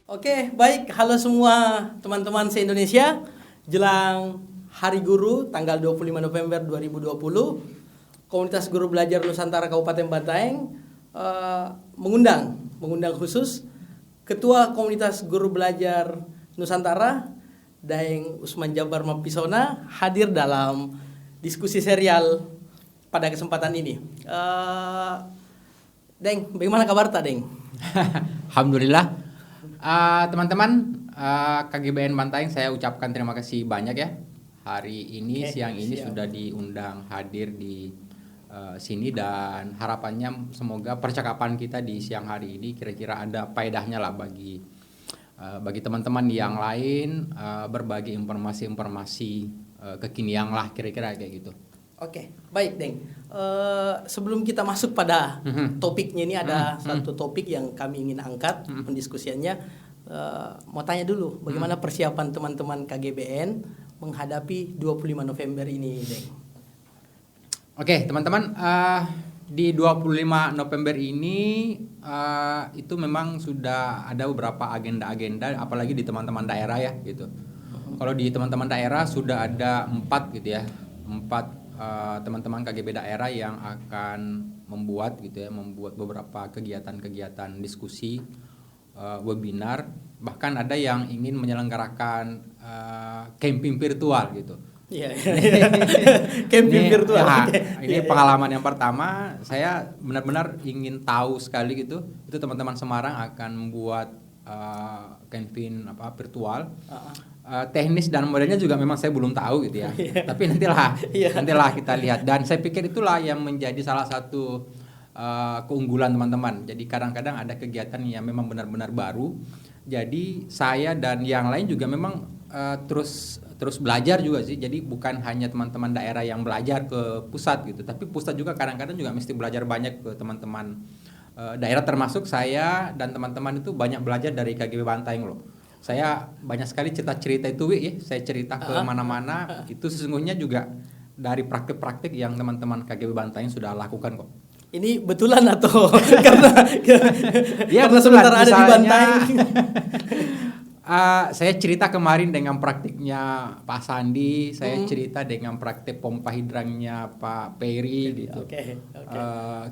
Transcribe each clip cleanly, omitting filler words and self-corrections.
Oke, baik. Halo semua teman-teman se-Indonesia. Jelang Hari Guru tanggal 25 November 2020, Komunitas Guru Belajar Nusantara Kabupaten Bantaeng mengundang khusus Ketua Komunitas Guru Belajar Nusantara Daeng Usman Jabar Mapisona hadir dalam diskusi serial pada kesempatan ini. Deng, bagaimana kabar tak, Deng? Alhamdulillah. Teman-teman KGBN Bantaeng, saya ucapkan terima kasih banyak ya. Hari ini siang ini sudah diundang hadir di sini, dan harapannya semoga percakapan kita di siang hari ini kira-kira ada faedahnya lah bagi teman-teman yang lain, berbagi informasi-informasi kekinian lah kira-kira kayak gitu. Oke, baik, Deng. Sebelum kita masuk pada topiknya, ini ada satu topik yang kami ingin angkat pendiskusiannya. Mau tanya dulu, bagaimana persiapan teman-teman KGBN menghadapi 25 November ini, Deng? Oke, teman-teman, di 25 November ini itu memang sudah ada beberapa agenda-agenda, apalagi di teman-teman daerah ya gitu. Kalau di teman-teman daerah sudah ada 4 gitu ya, 4 teman-teman KGB daerah yang akan membuat beberapa kegiatan-kegiatan diskusi, webinar, bahkan ada yang ingin menyelenggarakan camping virtual gitu. Iya. Camping virtual. Ya, ini pengalaman yang pertama, saya benar-benar ingin tahu sekali gitu. Itu teman-teman Semarang akan membuat camping virtual. Teknis dan modelnya juga memang saya belum tahu gitu ya. Tapi nantilah kita lihat, dan saya pikir itulah yang menjadi salah satu keunggulan teman-teman. Jadi kadang-kadang ada kegiatan yang memang benar-benar baru. Jadi saya dan yang lain juga memang terus belajar juga sih. Jadi bukan hanya teman-teman daerah yang belajar ke pusat gitu, tapi pusat juga kadang-kadang juga mesti belajar banyak ke teman-teman daerah, termasuk saya dan teman-teman itu banyak belajar dari KGB Bantaeng loh. Saya banyak sekali cerita-cerita itu ya, saya cerita ke mana-mana, itu sesungguhnya juga dari praktik-praktik yang teman-teman KGB Bantaeng sudah lakukan kok. Ini betulan atau karena ya, karena sementara ada di Bantaeng? Saya cerita kemarin dengan praktiknya Pak Sandi, saya cerita dengan praktik pompa hidrangnya Pak Peri gitu.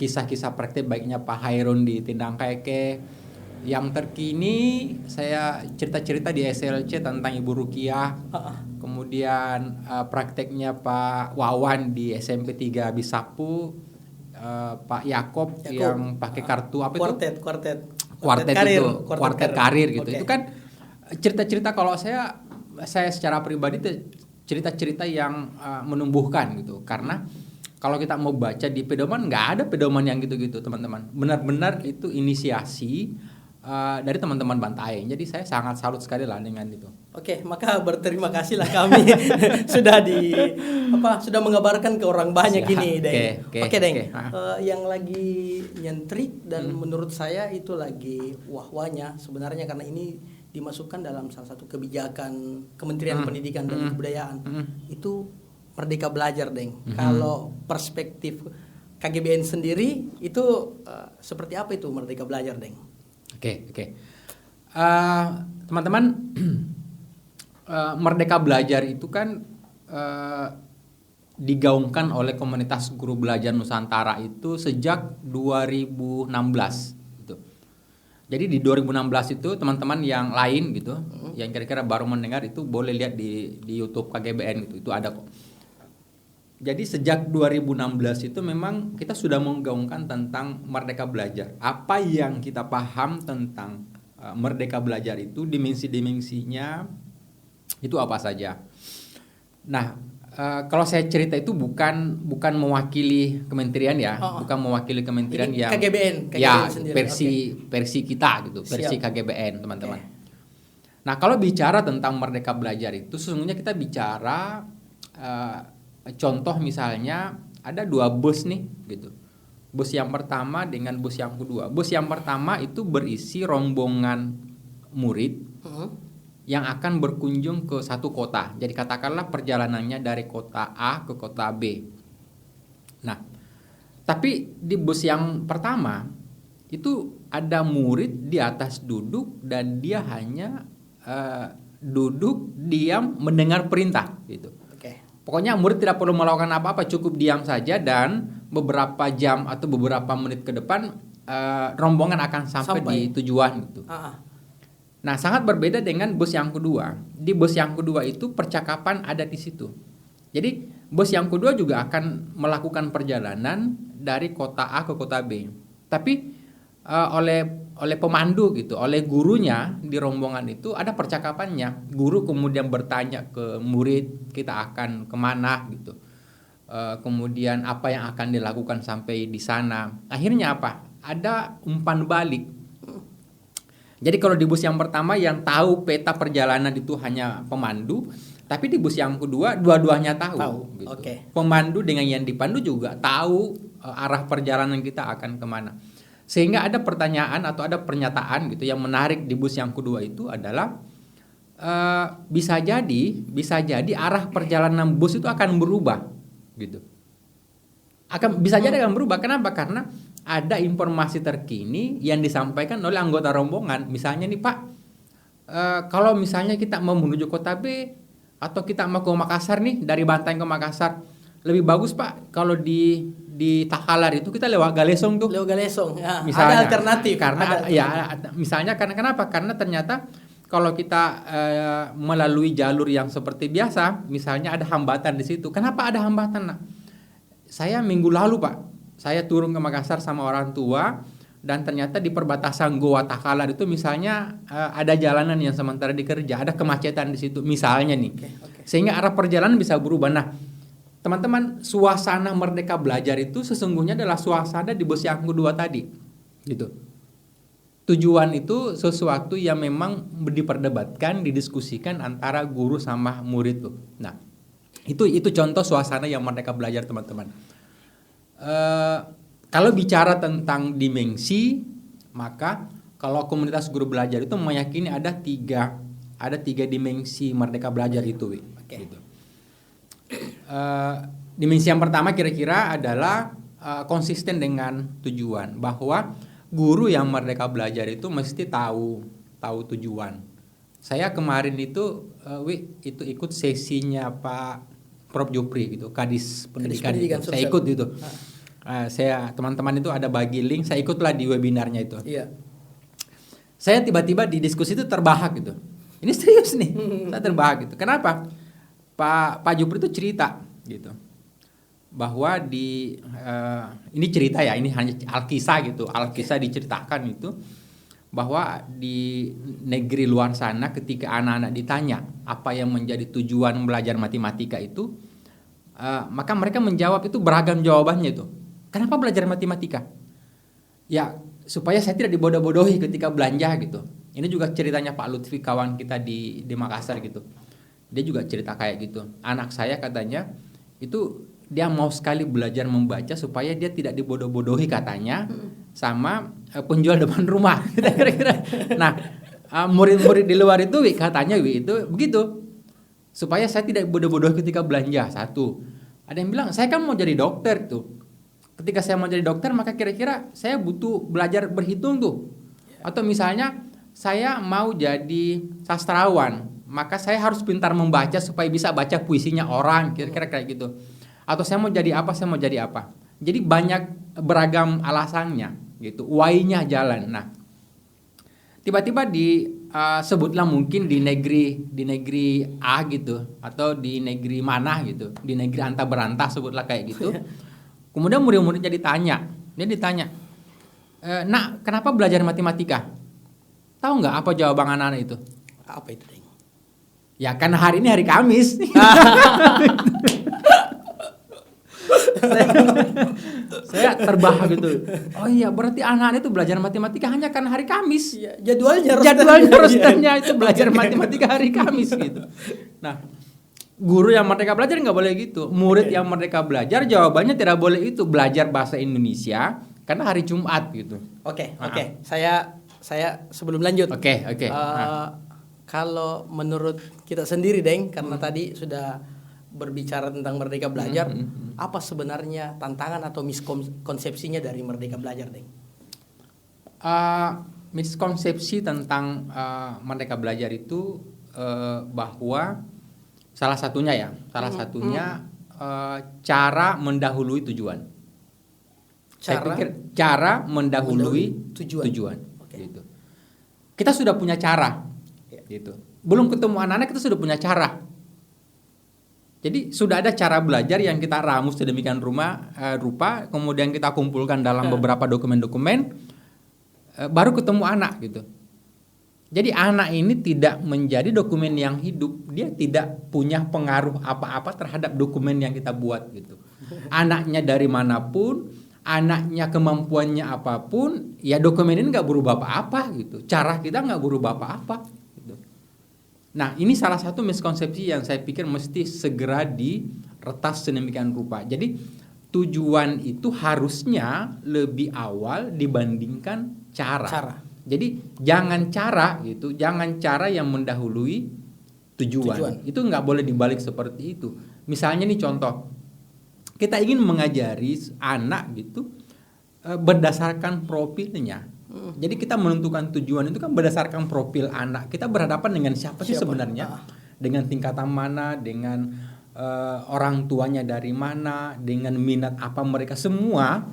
Kisah-kisah praktik baiknya Pak Hairun di Tindang Keke. Yang terkini saya cerita-cerita di SLC tentang Ibu Rukiah. Kemudian prakteknya Pak Wawan di SMP 3 Bisapu, Pak Yakob yang pakai kartu apa itu? Kuartet karir gitu. Itu kan cerita-cerita, kalau saya secara pribadi itu cerita-cerita yang menumbuhkan gitu. Karena kalau kita mau baca di pedoman, nggak ada pedoman yang gitu-gitu teman-teman. Benar-benar itu inisiasi dari teman-teman Bantaeng. Jadi saya sangat salut sekali lah dengan itu. Oke, maka berterima kasihlah kami sudah mengabarkan ke orang banyak ini, Deng. Oke, Deng. Yang lagi nyentrik dan menurut saya itu lagi wah-wahnya sebenarnya, karena ini dimasukkan dalam salah satu kebijakan Kementerian Pendidikan dan Kebudayaan. Itu Merdeka Belajar, Deng. Kalau perspektif KGBN sendiri itu seperti apa itu Merdeka Belajar, Deng? Oke. Teman-teman, Merdeka Belajar itu kan digaungkan oleh Komunitas Guru Belajar Nusantara itu sejak 2016 gitu. Jadi di 2016 itu teman-teman yang lain gitu, yang kira-kira baru mendengar itu boleh lihat di YouTube KGBN gitu, itu ada kok. Jadi sejak 2016 itu memang kita sudah menggaungkan tentang Merdeka Belajar. Apa yang kita paham tentang Merdeka Belajar itu, dimensi-dimensinya itu apa saja. Nah, kalau saya cerita itu bukan mewakili kementerian ya, bukan mewakili kementerian ini yang KGBN ya sendiri. versi kita gitu, versi KGBN teman-teman. Nah, kalau bicara tentang Merdeka Belajar itu sesungguhnya kita bicara contoh misalnya ada 2 bus nih gitu. Bus yang pertama dengan bus yang kedua. Bus yang pertama itu berisi rombongan murid yang akan berkunjung ke satu kota. Jadi katakanlah perjalanannya dari kota A ke kota B. Nah, tapi di bus yang pertama itu ada murid di atas duduk dan dia hanya duduk diam mendengar perintah gitu. Pokoknya murid tidak perlu melakukan apa-apa, cukup diam saja dan beberapa jam atau beberapa menit ke depan rombongan akan sampai di tujuan gitu. Nah, sangat berbeda dengan bus yang kedua. Di bus yang kedua itu percakapan ada di situ. Jadi bus yang kedua juga akan melakukan perjalanan dari kota A ke kota B. Tapi oleh pemandu gitu, oleh gurunya di rombongan itu ada percakapannya. Guru kemudian bertanya ke murid, kita akan kemana gitu. Kemudian apa yang akan dilakukan sampai di sana. Akhirnya apa? Ada umpan balik. Jadi kalau di bus yang pertama yang tahu peta perjalanan itu hanya pemandu, tapi di bus yang kedua dua-duanya tahu gitu. Pemandu dengan yang dipandu juga tahu arah perjalanan kita akan kemana. Sehingga ada pertanyaan atau ada pernyataan gitu yang menarik di bus yang kedua itu adalah bisa jadi arah perjalanan bus itu akan berubah gitu. Bisa jadi akan berubah. Kenapa? Karena ada informasi terkini yang disampaikan oleh anggota rombongan. Misalnya nih Pak, kalau misalnya kita mau menuju kota B atau kita mau ke Makassar nih, dari Bantaeng ke Makassar, lebih bagus Pak kalau di Takalar itu kita lewat Galesong tuh. Lewat Galesong, ya. Misalnya, ada alternatif. Karena misalnya karena kenapa? Karena ternyata kalau kita melalui jalur yang seperti biasa, misalnya ada hambatan di situ. Kenapa ada hambatan? Nah, saya minggu lalu Pak, saya turun ke Makassar sama orang tua dan ternyata di perbatasan Goa Takalar itu misalnya ada jalanan yang sementara dikerja, ada kemacetan di situ misalnya nih. Sehingga arah perjalanan bisa berubah. Nah, teman-teman, suasana Merdeka Belajar itu sesungguhnya adalah suasana di bus yang kedua tadi. Gitu. Tujuan itu sesuatu yang memang diperdebatkan, didiskusikan antara guru sama murid tuh. Nah, itu contoh suasana yang Merdeka Belajar, teman-teman. Kalau bicara tentang dimensi, maka kalau komunitas guru belajar itu meyakini ada tiga dimensi Merdeka Belajar itu. Gitu. Dimensi yang pertama kira-kira adalah konsisten dengan tujuan, bahwa guru yang Merdeka Belajar itu mesti tahu tujuan. Saya kemarin itu ikut sesinya Pak Prof Jupri gitu, Kadis Pendidikan itu. Saya ikut itu. Saya teman-teman itu ada bagi link, saya ikutlah di webinarnya itu. Iya. Saya tiba-tiba di diskusi itu terbahak gitu. Ini serius nih, saya terbahak gitu. Kenapa? Pak Jupri itu cerita gitu, bahwa ini cerita ya, ini hanya Alkisah gitu. Alkisah diceritakan itu bahwa di negeri luar sana ketika anak-anak ditanya apa yang menjadi tujuan belajar matematika itu, maka mereka menjawab itu beragam jawabannya itu. Kenapa belajar matematika? Ya, supaya saya tidak dibodoh-bodohi ketika belanja gitu. Ini juga ceritanya Pak Lutfi, kawan kita di Makassar gitu. Dia juga cerita kayak gitu. Anak saya katanya itu dia mau sekali belajar membaca supaya dia tidak dibodoh-bodohi katanya sama penjual depan rumah. Kira-kira. Nah, murid-murid di luar itu katanya itu begitu. Supaya saya tidak bodoh-bodoh ketika belanja. Satu. Ada yang bilang, saya kan mau jadi dokter tuh. Ketika saya mau jadi dokter, maka kira-kira saya butuh belajar berhitung tuh. Atau misalnya saya mau jadi sastrawan, maka saya harus pintar membaca supaya bisa baca puisinya orang, kira-kira kayak gitu. Atau saya mau jadi apa, Jadi banyak beragam alasannya gitu. Why-nya jalan. Nah, tiba-tiba sebutlah mungkin di negeri A gitu, atau di negeri mana gitu, di negeri anta berantah sebutlah kayak gitu. Kemudian murid-muridnya ditanya, nak, kenapa belajar matematika? Tahu nggak apa jawaban anak-anak itu? Apa itu, Deng? Ya karena hari ini hari Kamis. Saya terbahak gitu. Oh iya, berarti anak-anak itu belajar matematika hanya karena hari Kamis. Ya, jadwalnya rosternya itu belajar matematika hari Kamis gitu. Nah, guru yang Merdeka Belajar nggak boleh gitu. Murid yang Merdeka Belajar jawabannya tidak boleh itu, belajar bahasa Indonesia karena hari Jumat gitu. Oke. Saya sebelum lanjut. Oke. Kalau menurut kita sendiri, Deng, karena tadi sudah berbicara tentang Merdeka Belajar, apa sebenarnya tantangan atau miskonsepsinya dari Merdeka Belajar, Deng? Miskonsepsi tentang Merdeka Belajar itu bahwa salah satunya cara mendahului tujuan. Saya pikir cara mendahului tujuan. Okay. Gitu. Kita sudah punya cara, gitu. Belum ketemu anak-anak kita sudah punya cara. Jadi sudah ada cara belajar yang kita ramus sedemikian rupa, kemudian kita kumpulkan dalam beberapa dokumen-dokumen, baru ketemu anak gitu. Jadi anak ini tidak menjadi dokumen yang hidup, dia tidak punya pengaruh apa-apa terhadap dokumen yang kita buat gitu. Anaknya dari manapun, anaknya kemampuannya apapun, ya dokumen ini nggak berubah apa-apa gitu. Cara kita nggak berubah apa-apa. Gitu. Nah ini salah satu miskonsepsi yang saya pikir mesti segera diretas sedemikian rupa. Jadi tujuan itu harusnya lebih awal dibandingkan cara. Jadi jangan cara gitu, jangan cara yang mendahului tujuan. Itu nggak boleh dibalik seperti itu. Misalnya nih contoh. Kita ingin mengajari anak gitu berdasarkan profilnya. Jadi kita menentukan tujuan itu kan berdasarkan profil anak. Kita berhadapan dengan siapa sih sebenarnya? Dengan tingkatan mana? Dengan orang tuanya dari mana? Dengan minat apa mereka? Semua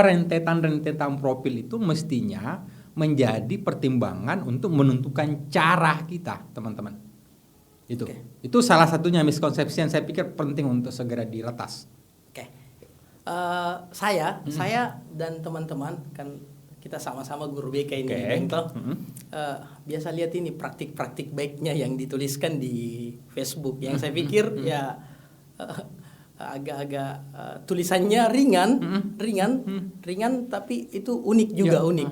rentetan profil itu mestinya menjadi pertimbangan untuk menentukan cara kita, teman-teman. Itu salah satunya miskonsepsi yang saya pikir penting untuk segera diretas. Saya dan teman-teman kan kita sama-sama guru BK ini, biasa lihat ini praktik-praktik baiknya yang dituliskan di Facebook yang saya pikir ya agak-agak tulisannya ringan tapi itu unik juga unik.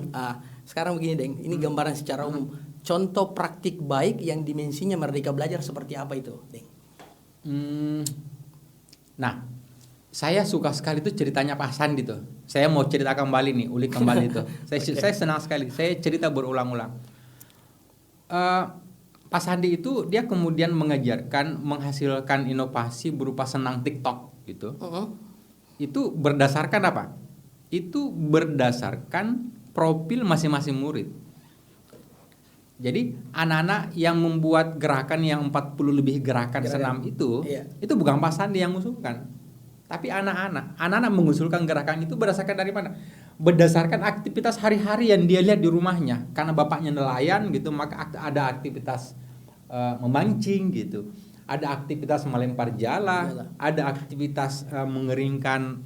Sekarang begini Deng, ini gambaran secara umum. Contoh praktik baik yang dimensinya Merdeka Belajar seperti apa itu, Deng? Nah, saya suka sekali itu ceritanya Pak Sandi tuh. Saya mau cerita kembali nih, ulik kembali itu. Saya senang sekali. Saya cerita berulang-ulang. Pak Sandi itu dia kemudian menghasilkan inovasi berupa senang TikTok gitu. Itu berdasarkan apa? Itu berdasarkan profil masing-masing murid. Jadi anak-anak yang membuat gerakan yang 40 lebih gerakan senam itu bukan Pak Sandi yang mengusulkan. Tapi anak-anak mengusulkan gerakan itu berdasarkan dari mana? Berdasarkan aktivitas hari-hari yang dia lihat di rumahnya. Karena bapaknya nelayan gitu, maka ada aktivitas memancing gitu. Ada aktivitas melempar jala, ada aktivitas mengeringkan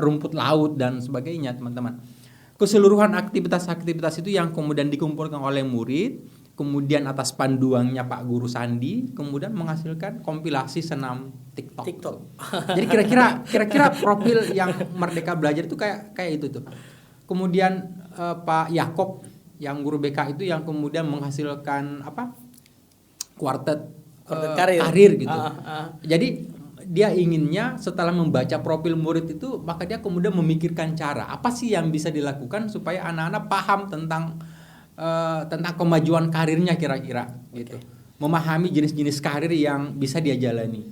rumput laut dan sebagainya, teman-teman. Keseluruhan aktivitas-aktivitas itu yang kemudian dikumpulkan oleh murid, kemudian atas panduannya Pak Guru Sandi, kemudian menghasilkan kompilasi senam TikTok. Jadi kira-kira profil yang Merdeka Belajar itu kayak itu tuh. Kemudian Pak Yakob yang guru BK itu yang kemudian menghasilkan kuartet karir gitu. Jadi dia inginnya setelah membaca profil murid itu, maka dia kemudian memikirkan cara apa sih yang bisa dilakukan supaya anak-anak paham tentang kemajuan karirnya kira-kira gitu. Memahami jenis-jenis karir yang bisa dia jalani.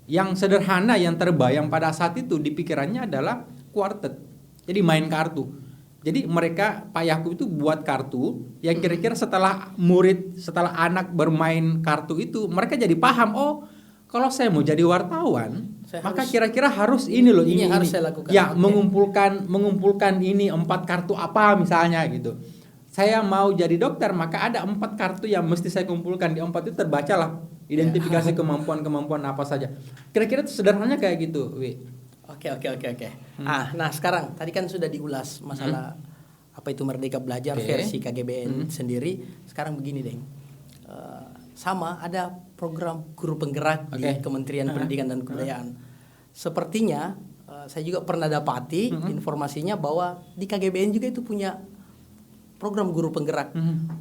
Yang sederhana yang terbayang pada saat itu di pikirannya adalah kuartet. Jadi main kartu. Jadi mereka Pak Yakub itu buat kartu yang kira-kira setelah anak bermain kartu itu mereka jadi paham, kalau saya mau jadi wartawan, maka kira-kira harus ini harus saya lakukan. Ya, mengumpulkan ini 4 kartu apa misalnya gitu. Saya mau jadi dokter, maka ada 4 kartu yang mesti saya kumpulkan. Di 4 itu terbacalah identifikasi kemampuan apa saja. Kira-kira itu sederhananya kayak gitu, Wi. Oke. Nah sekarang tadi kan sudah diulas masalah apa itu Merdeka Belajar versi KGBN sendiri. Sekarang begini Deng, sama ada program guru penggerak di Kementerian Pendidikan dan Kebudayaan. Sepertinya saya juga pernah dapati informasinya bahwa di KGBN juga itu punya program guru penggerak.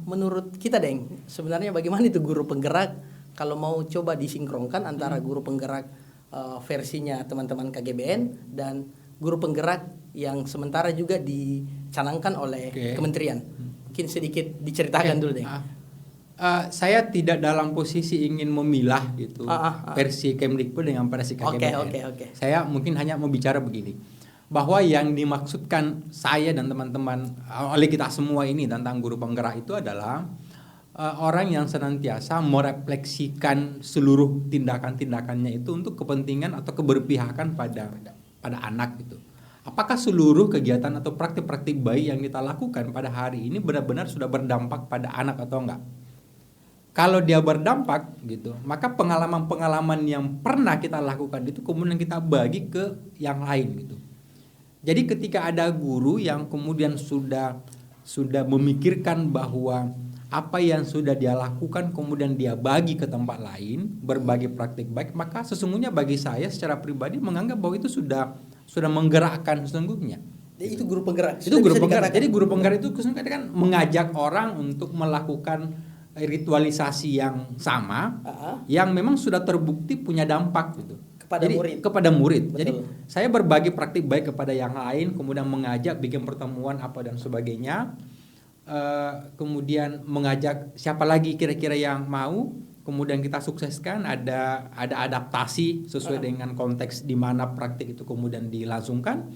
Menurut kita Deng, sebenarnya bagaimana itu guru penggerak kalau mau coba disinkronkan antara guru penggerak versinya teman-teman KGBN dan guru penggerak yang sementara juga dicanangkan oleh kementerian. Mungkin sedikit diceritakan dulu Deng. Saya tidak dalam posisi ingin memilah gitu versi Kemdikbud dengan versi KGBN. Oke. Saya mungkin hanya mau bicara begini. bahwa yang dimaksudkan saya dan teman-teman oleh kita semua ini tentang guru penggerak itu adalah orang yang senantiasa merefleksikan seluruh tindakan-tindakannya itu untuk kepentingan atau keberpihakan pada anak gitu. Apakah seluruh kegiatan atau praktik-praktik baik yang kita lakukan pada hari ini benar-benar sudah berdampak pada anak atau enggak? Kalau dia berdampak gitu, maka pengalaman-pengalaman yang pernah kita lakukan itu kemudian kita bagi ke yang lain gitu. Jadi ketika ada guru yang kemudian sudah memikirkan bahwa apa yang sudah dia lakukan kemudian dia bagi ke tempat lain, berbagi praktik baik, maka sesungguhnya bagi saya secara pribadi menganggap bahwa itu sudah menggerakkan sesungguhnya. Itu guru penggerak. Itu guru penggerak. Jadi guru penggerak itu kan mengajak orang untuk melakukan ritualisasi yang sama, yang memang sudah terbukti punya dampak gitu. Kepada murid. Betul. Jadi saya berbagi praktik baik kepada yang lain, kemudian mengajak bikin pertemuan apa dan sebagainya. Kemudian mengajak siapa lagi kira-kira yang mau, kemudian kita sukseskan, ada adaptasi sesuai dengan konteks di mana praktik itu kemudian dilangsungkan,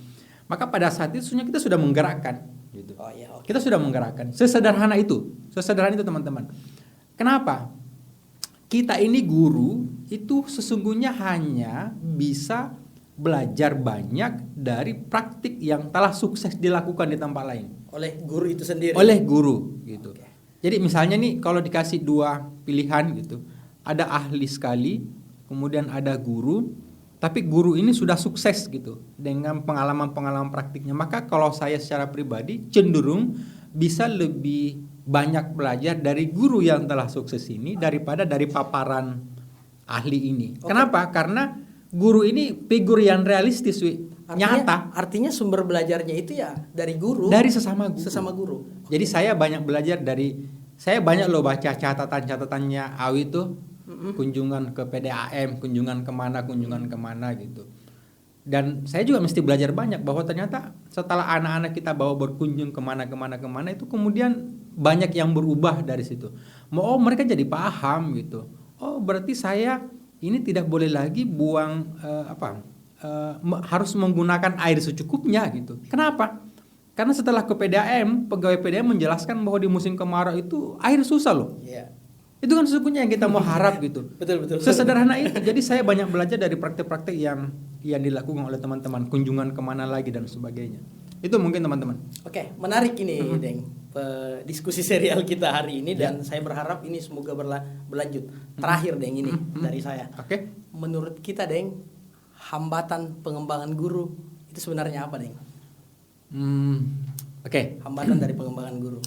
maka pada saat itu sebenarnya kita sudah menggerakkan gitu. Kita sudah menggerakkan. Sesederhana itu teman-teman. Kenapa? Kita ini guru itu sesungguhnya hanya bisa belajar banyak dari praktik yang telah sukses dilakukan di tempat lain oleh guru itu sendiri. Oleh guru gitu. Jadi misalnya nih kalau dikasih dua pilihan gitu, ada ahli sekali, kemudian ada guru, tapi guru ini sudah sukses gitu dengan pengalaman-pengalaman praktiknya, maka kalau saya secara pribadi cenderung bisa lebih banyak belajar dari guru yang telah sukses ini daripada dari paparan ahli ini. Kenapa? Karena guru ini figur yang realistis, nyata. Artinya sumber belajarnya itu ya dari guru. Dari sesama guru. Jadi saya banyak belajar saya banyak loh baca catatan-catatannya Awi itu, kunjungan ke PDAM, kunjungan kemana gitu. Dan saya juga mesti belajar banyak bahwa ternyata setelah anak-anak kita bawa berkunjung kemana itu kemudian banyak yang berubah dari situ. Mereka jadi paham gitu. Oh berarti saya ini tidak boleh lagi buang harus menggunakan air secukupnya gitu. Kenapa? Karena setelah ke PDAM, pegawai PDAM menjelaskan bahwa di musim kemarau itu air susah loh. Yeah. Itu kan sesungguhnya yang kita mau harap gitu. Betul. Sesederhana itu. Jadi saya banyak belajar dari praktik-praktik yang dilakukan oleh teman-teman, kunjungan kemana lagi dan sebagainya. Itu mungkin teman-teman. Oke, menarik ini, Deng. Diskusi serial kita hari ini dan saya berharap ini semoga berlanjut. Terakhir, Deng, ini dari saya. Oke. Menurut kita, Deng, hambatan pengembangan guru itu sebenarnya apa, Deng? Hambatan dari pengembangan guru.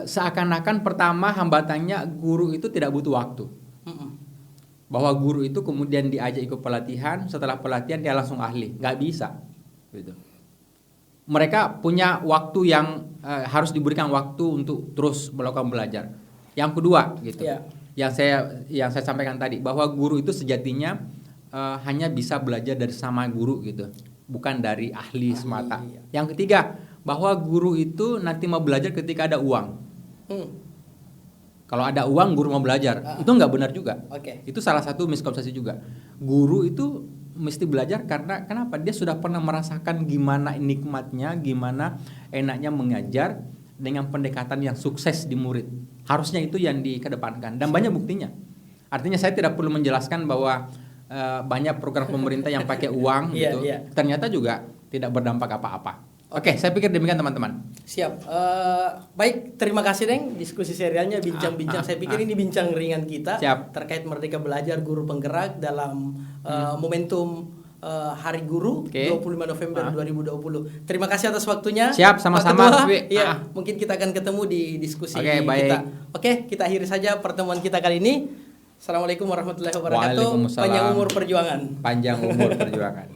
Seakan-akan pertama hambatannya guru itu tidak butuh waktu. Bahwa guru itu kemudian diajak ikut pelatihan, setelah pelatihan dia langsung ahli, nggak bisa gitu. Mereka punya waktu yang harus diberikan waktu untuk terus melakukan belajar. Yang kedua gitu, yang saya sampaikan tadi bahwa guru itu sejatinya hanya bisa belajar dari sama guru gitu, bukan dari ahli semata. Yang ketiga, bahwa guru itu nanti mau belajar ketika ada uang. Kalau ada uang guru mau belajar, itu nggak benar juga. Itu salah satu miskonsepsi juga. Guru itu mesti belajar karena kenapa? Dia sudah pernah merasakan gimana nikmatnya, gimana enaknya mengajar dengan pendekatan yang sukses di murid. Harusnya itu yang dikedepankan dan banyak buktinya. Artinya saya tidak perlu menjelaskan bahwa banyak program pemerintah yang pakai uang gitu, ternyata juga tidak berdampak apa-apa. Oke, saya pikir demikian teman-teman. Siap. Baik, terima kasih Deng. Diskusi serialnya bincang-bincang. Saya pikir ini bincang ringan kita. Siap. Terkait Merdeka Belajar Guru Penggerak dalam momentum Hari Guru 25 November 2020. Terima kasih atas waktunya. Siap, sama-sama. Iya, mungkin kita akan ketemu di diskusi kita. Oke, kita akhiri saja pertemuan kita kali ini. Assalamualaikum warahmatullahi wabarakatuh. Panjang umur perjuangan. Panjang umur perjuangan.